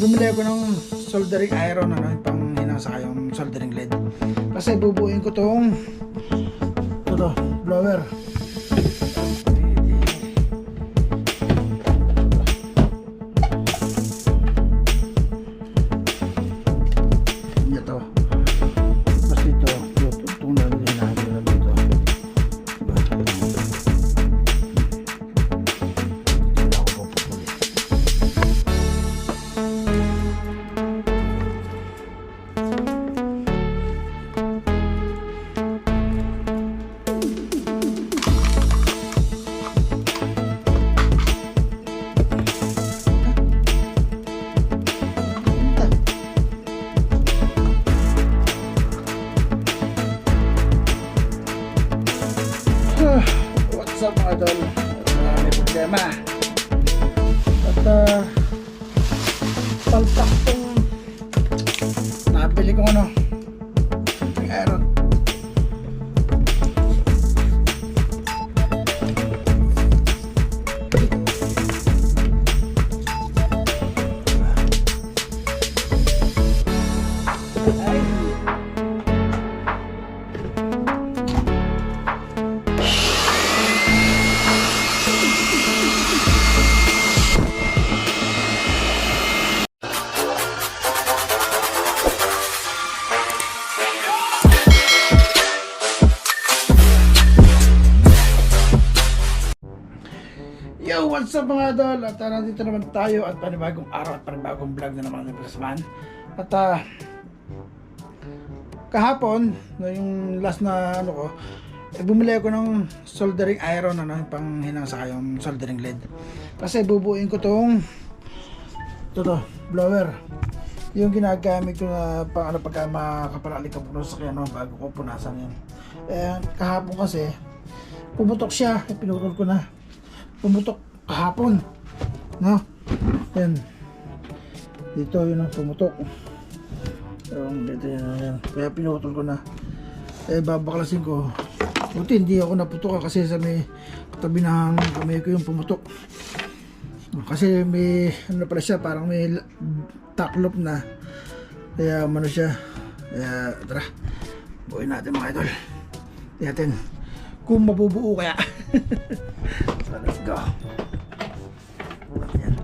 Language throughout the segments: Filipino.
bumili ako ng soldering iron, ano, pang hinasa yung soldering lead. Kasi bubuin ko tong blower. Ito. Tapos dito, itong hinahanap dito. What's up mga idol? May problema. At palpak tong nabili kong ano, yung iron. Yo, what's up mga idol? At nandito naman tayo at panibagong araw at panibagong vlog na naman ng Plasman. At kahapon, yung last na ano ko, bumili ako ng soldering iron, ano, pang hinasa yung soldering lead. Kasi bubuin ko tong blower. Yung ginagamit ko na pang ano, pagka makapalalik ang puno sa kaya, no, bago ko punasan yan. Kahapon kasi pumutok siya, pinutol ko na. Pumutok kahapon, no? Yan. Dito yun ang pumutok. Dito yan. Kaya pinutol ko na. Babaklasin ko. Buti hindi ako naputok kasi sa may tabi ng kamay ko yung pumutok. Kasi may ano pala siya, parang may taklop na. Kaya ano siya. Kaya tara, buuin natin mga idol. Tingnan natin kung mabubuo kaya. So let's go. Ayan.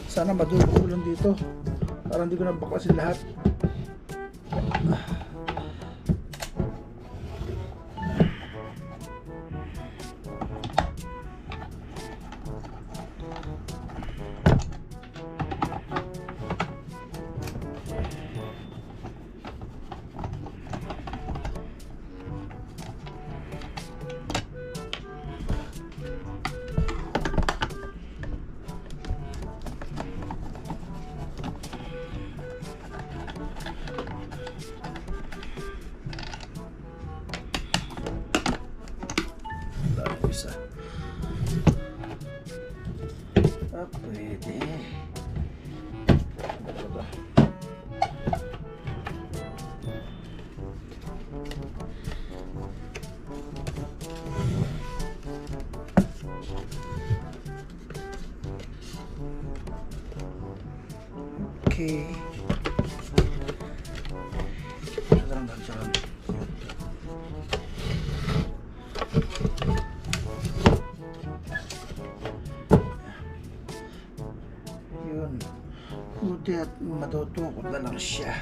Sana madubuo lang dito. Parang hindi ko nabaklasin lahat. Isa. Pwede. Okay. Jalan. Buti at matutukod na lang siya.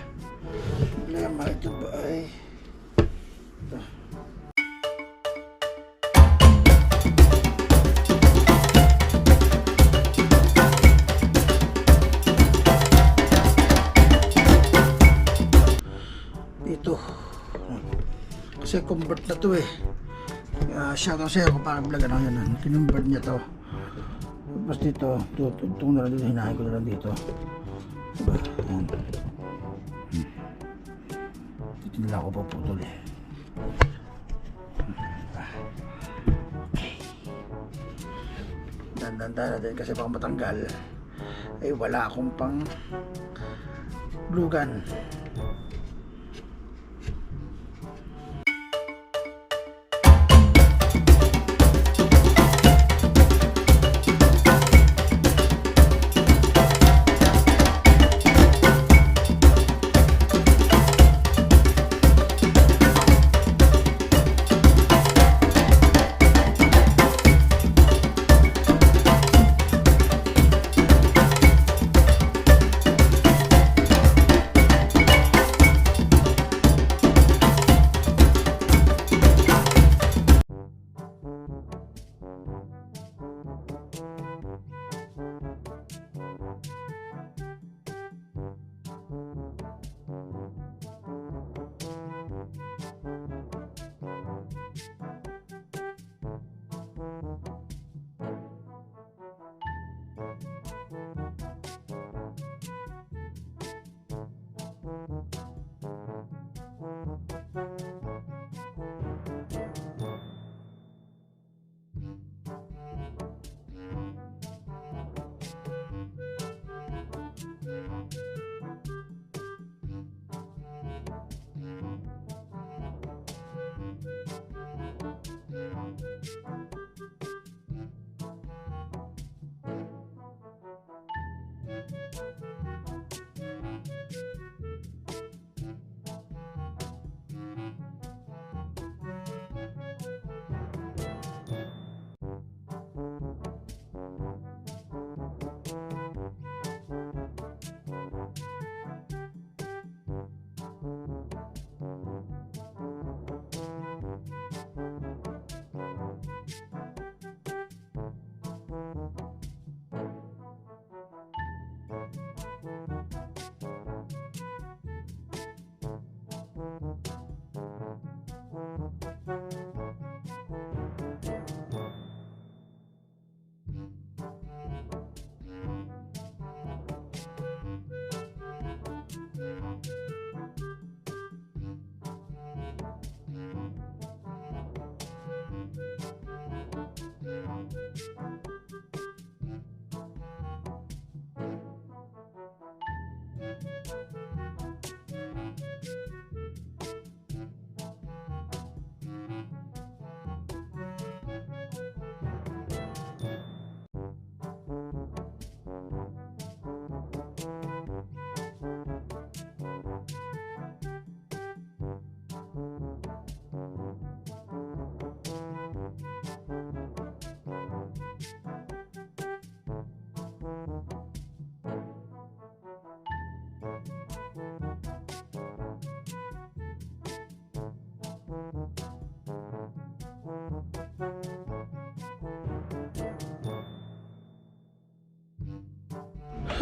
Problema ito ba ay ito. Dito kasi convert na to eh. Shoutout sa'yo kung paano vlog ano yan. Kinonvert niya to. Tapos dito, itong na lang dito, hinahin ko na lang dito. Diba? Ayan. Dito nila ako paputol eh. Dandan-dandan natin kasi baka matanggal. Ay wala akong pang glue gun.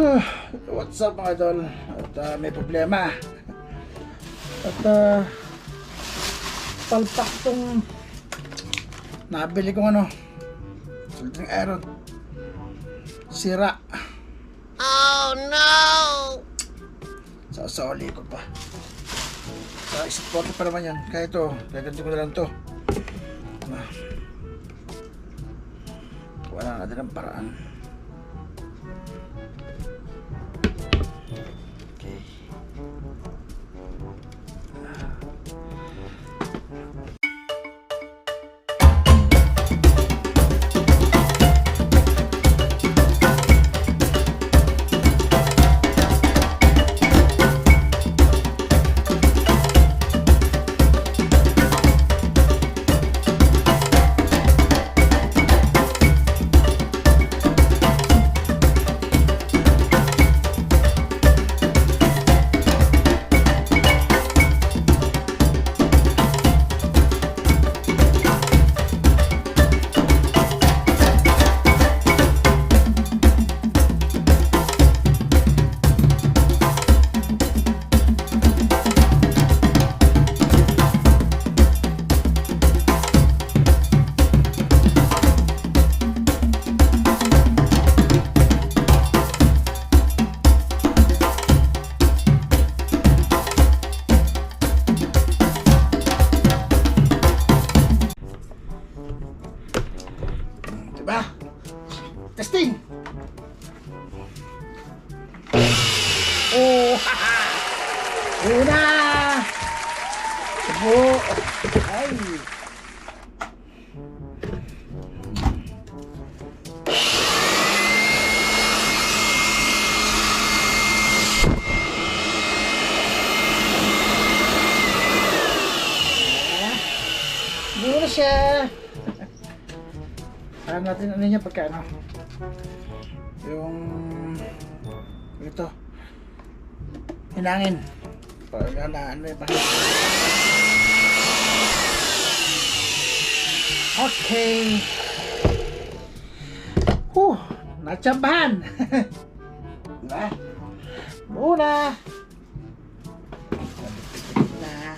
What's up mga idol? At may problema. At palpak tong nabili kong soldering iron. Sira. Oh no! Sasali ko pa. Sa isip ko pa naman yan. Kaya ito, gaganti ko na lang to. Wala natin ang paraan. Okay. Diba? Testing! Oh! Haha! Una! Subo! Ay! Muna siya! Alam natin ano niya pagka yung ito hinangin pag ano yung okay. Natsambahan. Diba? Muna na.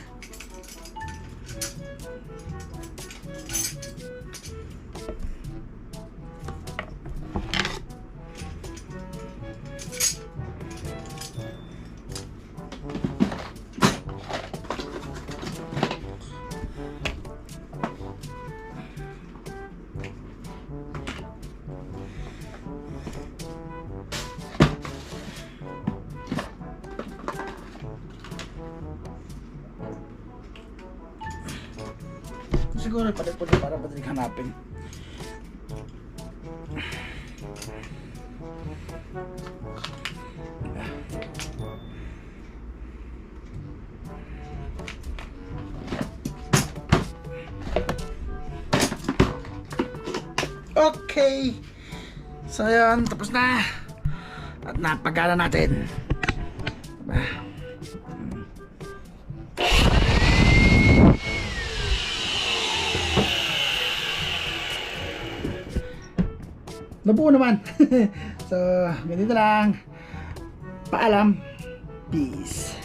Siguro palit po para madaling hanapin. Okay. So yun, tapos na. At napagana natin. Diba? Nabuo naman. So, ganito lang. Paalam. Peace.